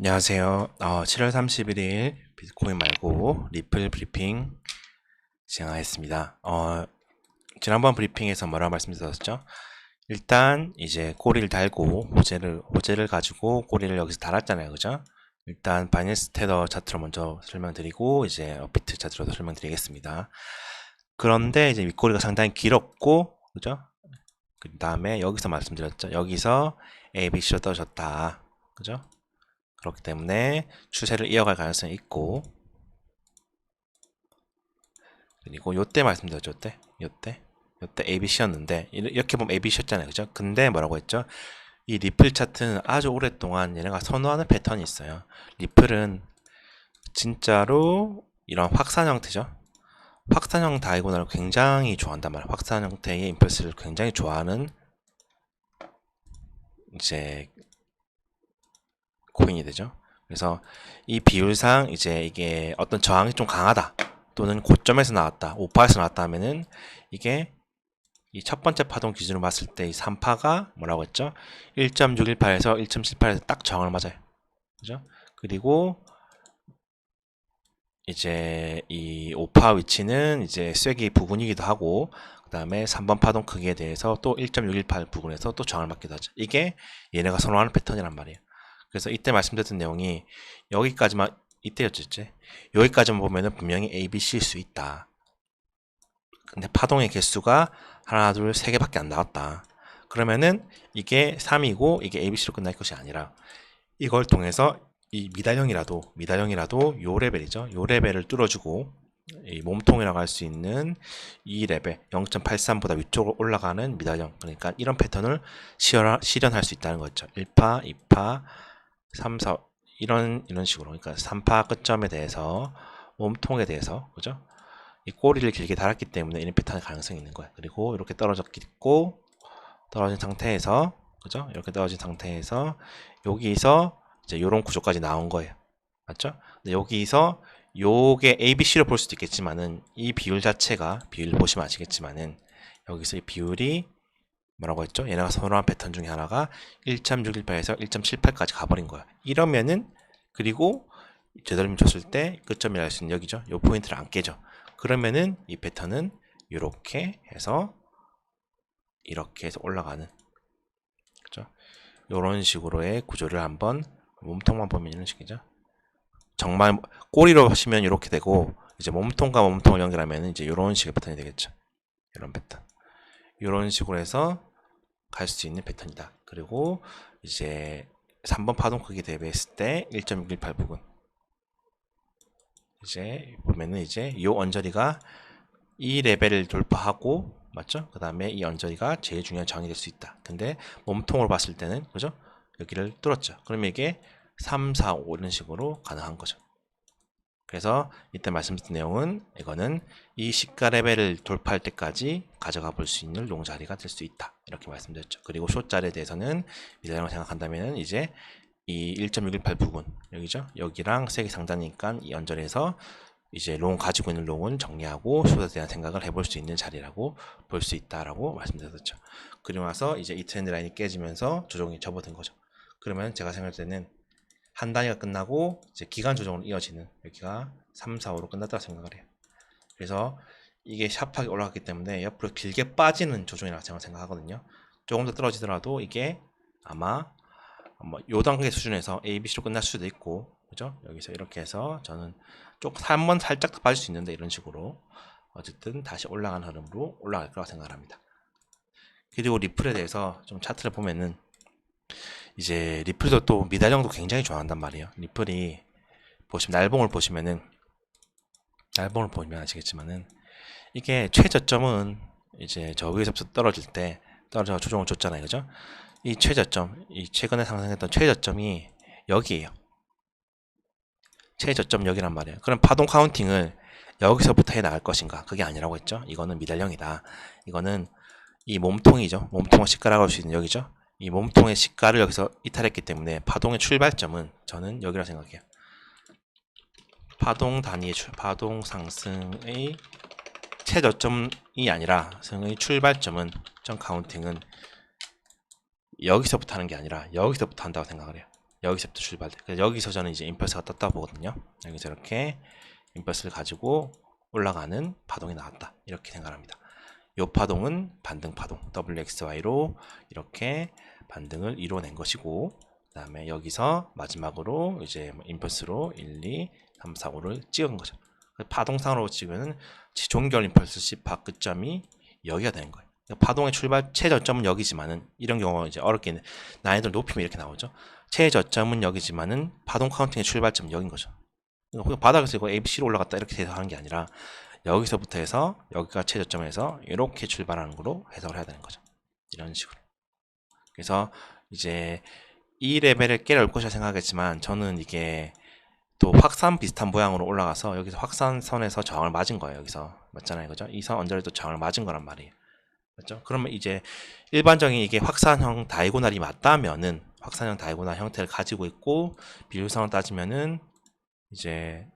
안녕하세요. 7월 31일 비트코인 말고 리플 브리핑 진행하겠습니다. 지난번 브리핑에서 뭐라고 말씀드렸죠? 일단 이제 꼬리를 달고 호재를 가지고 꼬리를 여기서 달았잖아요. 그죠? 일단 바이낸스 테더 차트로 먼저 설명드리고 이제 업비트 차트로도 설명드리겠습니다. 그런데 이제 윗꼬리가 상당히 길었고, 그죠? 그 다음에 여기서 말씀드렸죠. 여기서 ABC로 떨어졌다. 그죠? 그렇기 때문에 추세를 이어갈 가능성이 있고, 그리고 요때 말씀드렸죠. 요때 ABC였는데 이렇게 보면 ABC였잖아요. 그죠? 근데 뭐라고 했죠? 이 리플 차트는 아주 오랫동안 얘네가 선호하는 패턴이 있어요. 리플은 진짜로 이런 확산 형태죠. 확산 다이고널을 굉장히 좋아한단 말이에요. 확산 형태의 임펄스를 굉장히 좋아하는 이제 코인이 되죠. 그래서 이 비율상 이제 이게 어떤 저항이 좀 강하다 또는 고점에서 나왔다 5파에서 나왔다 하면은 이게 이 첫 번째 파동 기준으로 봤을 때 이 3파가 뭐라고 했죠? 1.618에서 1.78에서 딱 저항을 맞아요. 그죠? 그리고 이제 이 5파 위치는 이제 쐐기 부근이기도 하고 그 다음에 3번 파동 크기에 대해서 또 1.618 부근에서 또 저항을 맞기도 하죠. 이게 얘네가 선호하는 패턴이란 말이에요. 그래서 이때 말씀드렸던 내용이 여기까지만 이때였죠. 이제 여기까지만 보면은 분명히 ABC일 수 있다. 근데 파동의 개수가 하나, 둘, 세 개밖에 안 나왔다. 그러면은 이게 3이고 이게 ABC로 끝날 것이 아니라 이걸 통해서 이 미달형이라도 요 레벨이죠. 요 레벨을 뚫어주고 이 몸통이라고 할 수 있는 이 레벨 0.83보다 위쪽으로 올라가는 미달형, 그러니까 이런 패턴을 실현할 수 있다는 거죠. 1파, 2파, 3, 4 이런 식으로, 그러니까 3파 끝점에 대해서 몸통에 대해서, 그죠? 이 꼬리를 길게 달았기 때문에 이런 패턴의 가능성이 있는 거예요. 그리고 이렇게 떨어진 상태에서, 그죠? 이렇게 떨어진 상태에서 여기서 이제 이런 구조까지 나온 거예요. 맞죠? 근데 여기서 요게 ABC로 볼 수도 있겠지만은 이 비율 자체가, 비율 보시면 아시겠지만은 여기서 이 비율이 뭐라고 했죠? 얘네가 선호한 패턴 중에 하나가 1.618에서 1.78까지 가버린 거야. 이러면은, 그리고 되돌림 줬을 때 끝점이라 할 수 있는 여기죠. 요 포인트를 안 깨죠. 그러면은 이 패턴은 이렇게 해서 올라가는, 그죠? 요런 식으로의 구조를 한번 몸통만 보면 이런 식이죠. 정말 꼬리로 하시면 이렇게 되고, 이제 몸통과 몸통을 연결하면 이제 이런 식의 패턴이 되겠죠. 이런 패턴. 이런 식으로 해서 갈 수 있는 패턴이다. 그리고 이제 3번 파동 크기 대비했을 때 1.618 부분. 이제 보면은 이제 이 언저리가 이 레벨을 돌파하고, 맞죠? 그 다음에 이 언저리가 제일 중요한 저항이 될 수 있다. 근데 몸통으로 봤을 때는, 그죠? 여기를 뚫었죠. 그러면 이게 3, 4, 5 이런 식으로 가능한 거죠. 그래서 이때 말씀드린 내용은 이거는 이 시가 레벨을 돌파할 때까지 가져가 볼 수 있는 롱 자리가 될 수 있다. 이렇게 말씀드렸죠. 그리고 숏 자리에 대해서는 미달형을 생각한다면 이제 이 1.618 부분, 여기죠. 여기랑 세개 상단이니까 이 언저리에서 이제 롱 가지고 있는 롱은 정리하고 숏에 대한 생각을 해볼 수 있는 자리라고 볼 수 있다라고 말씀드렸죠. 그리고 나서 이제 이 트렌드 라인이 깨지면서 조정이 접어든 거죠. 그러면 제가 생각할 때는 한 단위가 끝나고 이제 기간 조정으로 이어지는, 여기가 3, 4, 5로 끝났다고 생각을 해요. 그래서 이게 샵하게 올라갔기 때문에 옆으로 길게 빠지는 조정이라고 제가 생각하거든요. 조금 더 떨어지더라도 이게 아마 요 단계 수준에서 ABC로 끝날 수도 있고, 그죠? 여기서 이렇게 해서 저는 한번 살짝 더 빠질 수 있는데 이런 식으로 어쨌든 다시 올라가는 흐름으로 올라갈 거라고 생각을 합니다. 그리고 리플에 대해서 좀 차트를 보면은 이제 리플도 또 미달형도 굉장히 좋아한단 말이에요. 리플이 보시면 날봉을 보면 아시겠지만은 이게 최저점은 이제 저 위에서부터 떨어져 조정을 줬잖아요. 그죠? 이 최저점, 이 최근에 상승했던 최저점이 여기에요. 최저점 여기란 말이에요. 그럼 파동 카운팅을 여기서부터 해 나갈 것인가? 그게 아니라고 했죠. 이거는 미달형이다. 이거는 이 몸통이죠. 몸통을 시가라고 할 수 있는 여기죠. 이 몸통의 시가를 여기서 이탈했기 때문에 파동의 출발점은 저는 여기라 생각해요. 파동 상승의 최저점이 아니라 승의 출발점은, 전 카운팅은 여기서부터 하는 게 아니라 여기서부터 한다고 생각을 해요. 여기서부터 출발돼. 그래서 여기서 저는 이제 임펄스가 떴다 보거든요. 여기서 이렇게 임펄스를 가지고 올라가는 파동이 나왔다. 이렇게 생각합니다. 이 파동은 반등 파동 WXY로 이렇게 반등을 이뤄낸 것이고, 그 다음에 여기서 마지막으로 이제 임펄스로 1, 2, 3, 4, 5를 찍은 거죠. 파동상으로 찍으면 종결 임펄스 C파 끝점이 여기가 되는 거예요. 파동의 출발 최저점은 여기지만은, 이런 경우 이제 어렵게 난이도를 높이면 이렇게 나오죠. 최저점은 여기지만은 파동 카운팅의 출발점은 여긴 거죠. 바닥에서 이거 ABC로 올라갔다 이렇게 해석하는 게 아니라 여기서부터 해서 여기가 최저점에서 이렇게 출발하는 거로 해석을 해야 되는 거죠. 이런 식으로. 그래서 이제 이 레벨을 깨려올 것이라 생각했지만, 저는 이게 또 확산 비슷한 모양으로 올라가서 여기서 확산선에서 저항을 맞은 거예요. 여기서 맞잖아요, 그죠? 이 선 언저리도 저항을 맞은 거란 말이에요. 맞죠? 그러면 이제 일반적인 이게 확산형 다이고날이 맞다면은, 확산형 다이고날 형태를 가지고 있고 비율상으로 따지면은 이제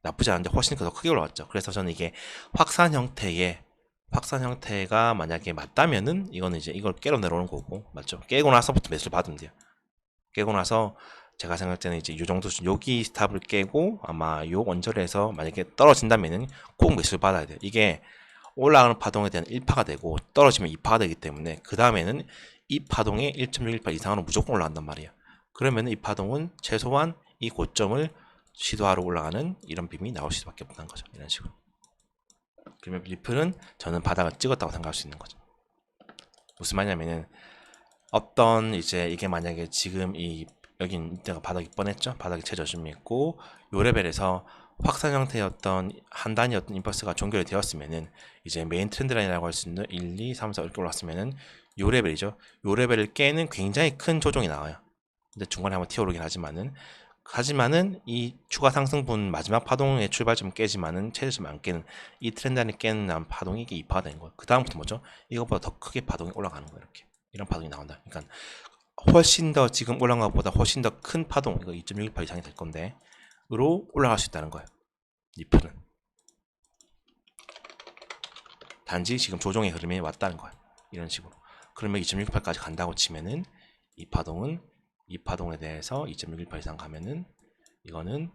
나쁘지 않은데 훨씬 더 크게 올라왔죠. 그래서 저는 이게 확산 형태가 만약에 맞다면은 이거는 이제 이걸 깨로 내려오는 거고, 맞죠? 깨고 나서부터 매수를 받으면 돼요. 깨고 나서 제가 생각할 때는 이제 요 정도 여기 스탑을 깨고 아마 요 언저리에서 만약에 떨어진다면은 꼭 매수를 받아야 돼요. 이게 올라가는 파동에 대한 1파가 되고 떨어지면 2파가 되기 때문에 그 다음에는 이 파동에 1.618 이상으로 무조건 올라간단 말이에요. 그러면 이 파동은 최소한 이 고점을 시도하러 올라가는 이런 빔이 나올 수밖에 없다는 거죠. 이런 식으로. 그러면 리플은 저는 바닥을 찍었다고 생각할 수 있는 거죠. 무슨 말이냐면은, 어떤 이제 이게 만약에 지금 여긴 이때가 바닥이 뻔했죠. 바닥이 최저점이 있고 요 레벨에서 확산 형태의 어떤 한 단위 어떤 임펄스가 종결이 되었으면은 이제 메인 트렌드 라인이라고 할 수 있는 1, 2, 3, 4 이렇게 올랐으면은 요 레벨이죠. 요 레벨을 깨는 굉장히 큰 조정이 나와요. 근데 중간에 한번 튀어오르긴 하지만은 이 추가 상승분 마지막 파동의 출발점 깨지만은 최저점 안 깨는 이 트렌드 라인을 깨는 파동이 이게 2파가 되는 거예요. 그 다음부터 뭐죠? 이것보다 더 크게 파동이 올라가는 거예요. 이렇게 이런 파동이 나온다. 그러니까 훨씬 더 지금 올라간 것보다 훨씬 더 큰 파동, 이거 2.618 이상이 될 건데 으로 올라갈 수 있다는 거예요. 리플은 단지 지금 조정의 흐름이 왔다는 거예요. 이런 식으로. 그러면 2.618까지 간다고 치면은 이 파동에 대해서 2.618 이상 가면은 이거는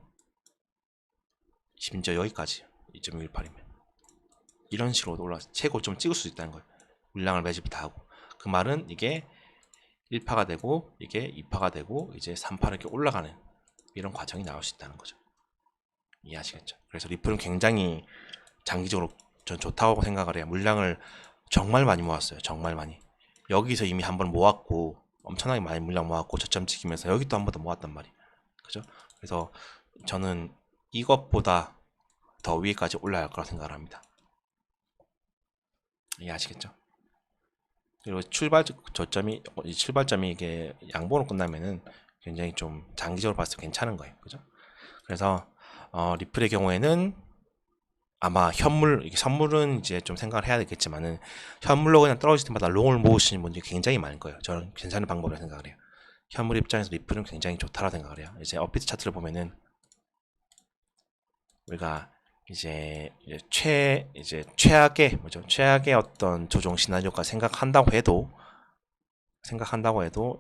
심지어 여기까지 2.618이면 이런 식으로 올라 최고점 찍을 수 있다는 거예요. 물량을 매집 다 하고. 그 말은 이게 1파가 되고 이게 2파가 되고 이제 3파 이렇게 올라가는 이런 과정이 나올 수 있다는 거죠. 이해하시겠죠? 그래서 리플은 굉장히 장기적으로 전 좋다고 생각을 해요. 물량을 정말 많이 모았어요. 정말 많이. 여기서 이미 한번 모았고 엄청나게 많이 물량 모았고 저점 찍히면서 여기 또 한 번 더 모았단 말이에요. 그죠? 그래서 저는 이것보다 더 위에까지 올라갈 거라 생각을 합니다. 이해하시겠죠? 그리고 출발점이 이게 양봉으로 끝나면은 굉장히 좀 장기적으로 봤을 때 괜찮은 거예요. 그죠? 그래서 리플의 경우에는 아마 선물은 이제 좀 생각을 해야 되겠지만은 현물로 그냥 떨어질 때마다 롱을 모으시는 분들이 굉장히 많을 거예요. 저는 괜찮은 방법이라고 생각을 해요. 현물 입장에서 리플은 굉장히 좋다라고 생각을 해요. 이제 업비트 차트를 보면은 우리가 이제 최악의 어떤 조정 시나리오가 생각한다고 해도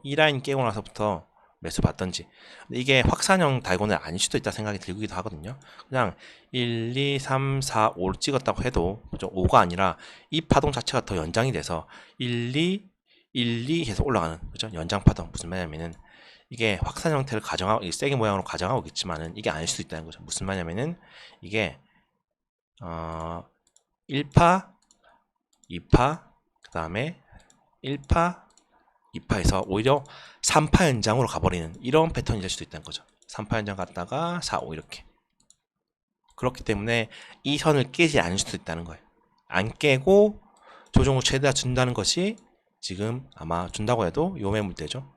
이 라인 깨고 나서부터 매수 받던지, 이게 확산형 다이고날 아닐 수도 있다 생각이 들기도 하거든요. 그냥 1, 2, 3, 4, 5를 찍었다고 해도, 그죠? 5가 아니라 이 파동 자체가 더 연장이 돼서 1, 2 해서 올라가는, 그죠? 연장 파동. 무슨 말이냐면은 이게 확산 형태를 가정하고 세게 모양으로 가정하고 있지만은 이게 아닐 수도 있다는 거죠. 무슨 말이냐면은 이게 1파, 2파, 그 다음에 1파, 2파에서 오히려 3파 연장으로 가버리는 이런 패턴이 될 수도 있다는 거죠. 3파 연장 갔다가 4, 5 이렇게. 그렇기 때문에 이 선을 깨지 않을 수도 있다는 거예요. 안 깨고 조정을 최대한 준다는 것이 지금 아마 준다고 해도 요 매물대죠.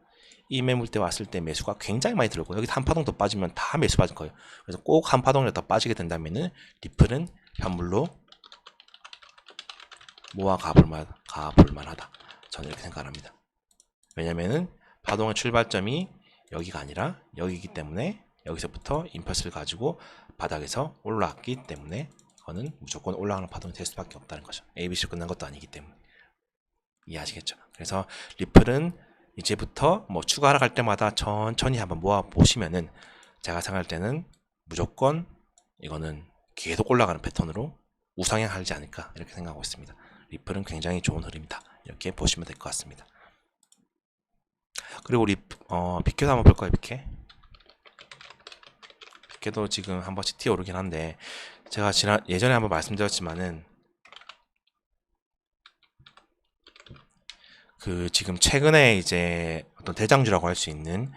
이 매물대 왔을 때 매수가 굉장히 많이 들고 여기 한 파동 더 빠지면 다 매수 빠질 거예요. 그래서 꼭 한 파동이라도 더 빠지게 된다면은 리플은 현물로 모아 가볼 만하다. 저는 이렇게 생각합니다. 왜냐면은 파동의 출발점이 여기가 아니라 여기이기 때문에 여기서부터 임펄스를 가지고 바닥에서 올라왔기 때문에 그거는 무조건 올라가는 파동이 될 수밖에 없다는 거죠. ABC로 끝난 것도 아니기 때문에. 이해하시겠죠? 그래서 리플은 이제부터 뭐 추가하러 갈 때마다 천천히 한번 모아 보시면은 제가 생각할 때는 무조건 이거는 계속 올라가는 패턴으로 우상향 하지 않을까 이렇게 생각하고 있습니다. 리플은 굉장히 좋은 흐름이다. 이렇게 보시면 될 것 같습니다. 그리고 우리 비케도 한번 볼까요? 비케도 지금 한 번씩 튀어오르긴 한데 제가 예전에 한번 말씀드렸지만은 그 지금 최근에 이제 어떤 대장주라고 할 수 있는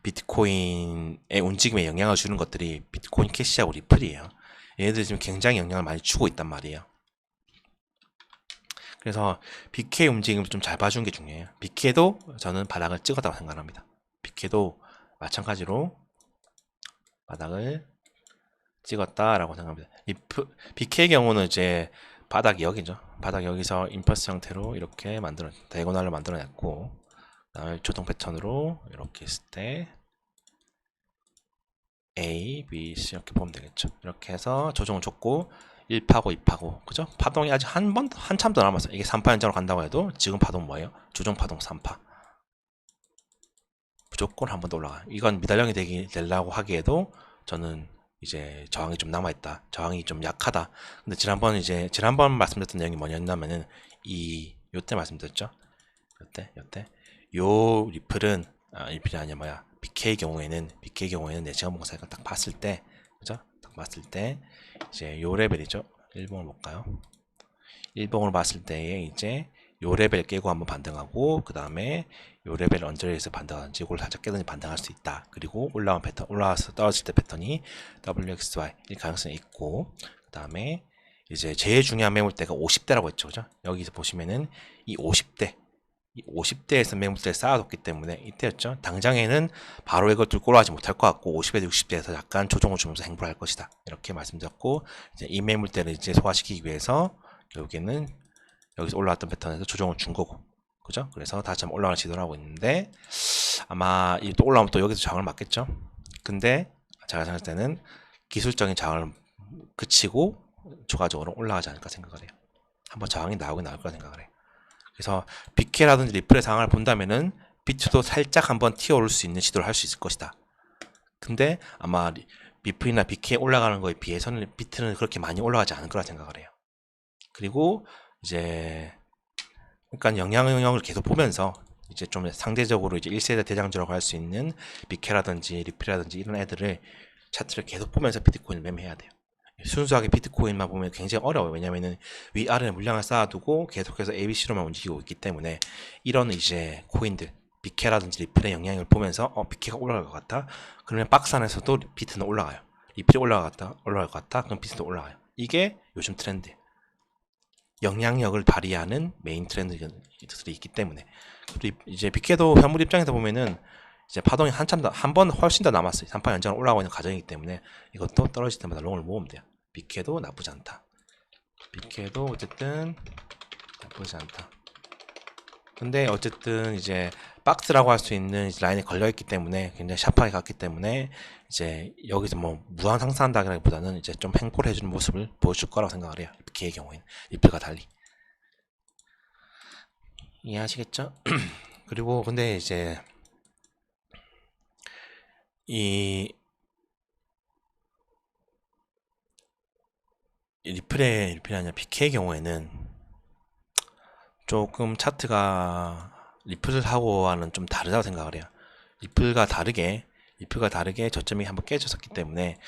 비트코인의 움직임에 영향을 주는 것들이 비트코인 캐시하고 리플이에요. 얘네들이 지금 굉장히 영향을 많이 주고 있단 말이에요. 그래서 BK 움직임을 좀 잘 봐주는 게 중요해요. BK도 저는 바닥을 찍었다고 생각합니다. BK도 마찬가지로 바닥을 찍었다라고 생각합니다. BK의 경우는 이제 바닥이 여기죠. 바닥 여기서 임펄스 형태로 이렇게 다이고날로 만들어냈고, 그다음에 조정 패턴으로 이렇게 했을 때 A, B, C 이렇게 보면 되겠죠. 이렇게 해서 조정을 줬고 1파고 2파고 그죠? 파동이 아직 한참 더 남았어요. 이게 3파 연장으로 간다고 해도 지금 파동 뭐예요? 조정 파동 3파. 무조건 한 번 더 올라가요. 이건 미달령이 되려고 하기에도 저는 이제 저항이 좀 남아있다. 저항이 좀 약하다. 근데 지난번 말씀드렸던 내용이 뭐였냐면은 요때 말씀드렸죠. 요때 요 리플은 리플이 아니야 뭐야 BK 경우에는 내 시간 봉사를 딱 봤을 때 그죠? 딱 봤을 때 이제 요 레벨이죠. 일봉을 볼까요? 일봉을 봤을 때에 이제 요 레벨 깨고 한번 반등하고 그 다음에 요 레벨 언저리에서 반등하든지 이걸 살짝 깨든지 반등할 수 있다. 그리고 올라와서 떨어질 때 패턴이 WXY 일 가능성이 있고 그 다음에 이제 제일 중요한 매물대가 50대라고 했죠. 그죠? 여기서 보시면은 이 50대에서 매물대를 쌓아뒀기 때문에 이때였죠. 당장에는 바로 이걸 뚫고 올라가지 못할 것 같고 50에서 60대에서 약간 조정을 주면서 행보를 할 것이다. 이렇게 말씀드렸고 이제 이 매물대를 이제 소화시키기 위해서 여기는 여기서 올라왔던 패턴에서 조정을 준 거고 그죠? 그래서 다시 한번 올라가는 시도를 하고 있는데 아마 또 올라오면 또 여기서 저항을 맞겠죠? 근데 제가 생각할 때는 기술적인 저항을 그치고 추가적으로 올라가지 않을까 생각을 해요. 한번 저항이 나오긴 나올 거라 생각을 해요. 그래서 BK라든지 리플의 상황을 본다면은 비트도 살짝 한번 튀어오를 수 있는 시도를 할 수 있을 것이다. 근데 아마 리플이나 BK 올라가는 거에 비해서는 비트는 그렇게 많이 올라가지 않을 거라 생각을 해요. 그리고 이제 그러니까 영향을 계속 보면서 이제 좀 상대적으로 이제 1세대 대장주라고 할 수 있는 BK라든지 리플이라든지 이런 애들을 차트를 계속 보면서 비트코인을 매매해야 돼요. 순수하게 비트코인만 보면 굉장히 어려워요. 왜냐면은 위아래 물량을 쌓아두고 계속해서 ABC로만 움직이고 있기 때문에 이런 이제 코인들 BK라든지 리플의 영향을 보면서 BK가 올라갈 것 같다. 그러면 박스 안에서도 비트는 올라가요. 리플이 올라갈 것 같다. 그럼 비트도 올라가요. 이게 요즘 트렌드예요. 영향력을 발휘하는 메인 트렌드들이 있기 때문에 이제 BK도 현물 입장에서 보면은 이제 파동이 한 번 훨씬 더 남았어요. 3파 연장을 올라가고 있는 과정이기 때문에 이것도 떨어질 때마다 롱을 모으면 돼요. BK도 나쁘지 않다. BK도 어쨌든 나쁘지 않다. 근데 어쨌든 이제 박스라고 할 수 있는 라인에 걸려있기 때문에 굉장히 샤프하게 갔기 때문에 이제 여기서 뭐 무한 상승한다기보다는 이제 좀 횡보를 해주는 모습을 보여줄 거라고 생각을 해요. BK의 경우에는 리플과 달리 이해하시겠죠? 그리고 근데 이제 이 리플이 아니라 BK의 경우에는 조금 차트가 리플하고는 좀 다르다고 생각을 해요. 리플과 다르게 저점이 한번 깨졌었기 때문에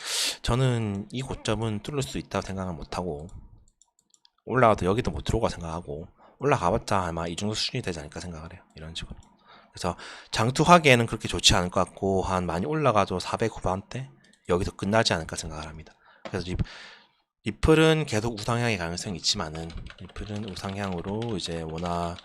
저는 이 고점은 뚫을 수 있다고 생각을 못하고 올라가도 여기도 못 들어오고 생각하고 올라가봤자 아마 이 정도 수준이 되지 않을까 생각을 해요. 이런 식으로. 그래서 장투하기에는 그렇게 좋지 않을 것 같고 한 많이 올라가도 400 후반대 여기서 끝나지 않을까 생각을 합니다. 그래서 리플은 계속 우상향의 가능성이 있지만은 리플은 우상향으로 이제 원화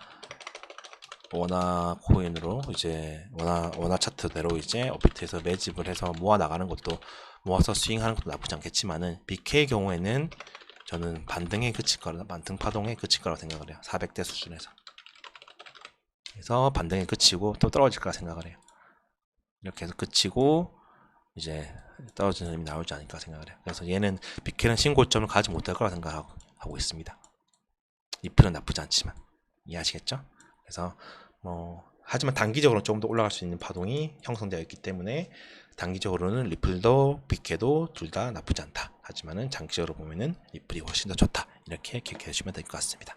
코인으로 이제 원화 차트대로 이제 업비트에서 매집을 해서 모아 나가는 것도 모아서 스윙하는 것도 나쁘지 않겠지만은 BK 경우에는 저는 반등 파동에 그칠 거라고 생각을 해요. 400대 수준에서. 그래서 반등에 그치고 또 떨어질 거라 생각을 해요. 이렇게 해서 그치고 이제 떨어지는 힘이 나오지 않을까 생각을 해요. 그래서 얘는 BK는 신고점을 가지 못할 거라 생각하고 있습니다. 리플은 나쁘지 않지만 이해하시겠죠? 그래서 뭐 하지만 단기적으로는 조금 더 올라갈 수 있는 파동이 형성되어 있기 때문에 단기적으로는 리플도 빅해도 둘 다 나쁘지 않다. 하지만은 장기적으로 보면은 리플이 훨씬 더 좋다. 이렇게 기억해 주시면 될 것 같습니다.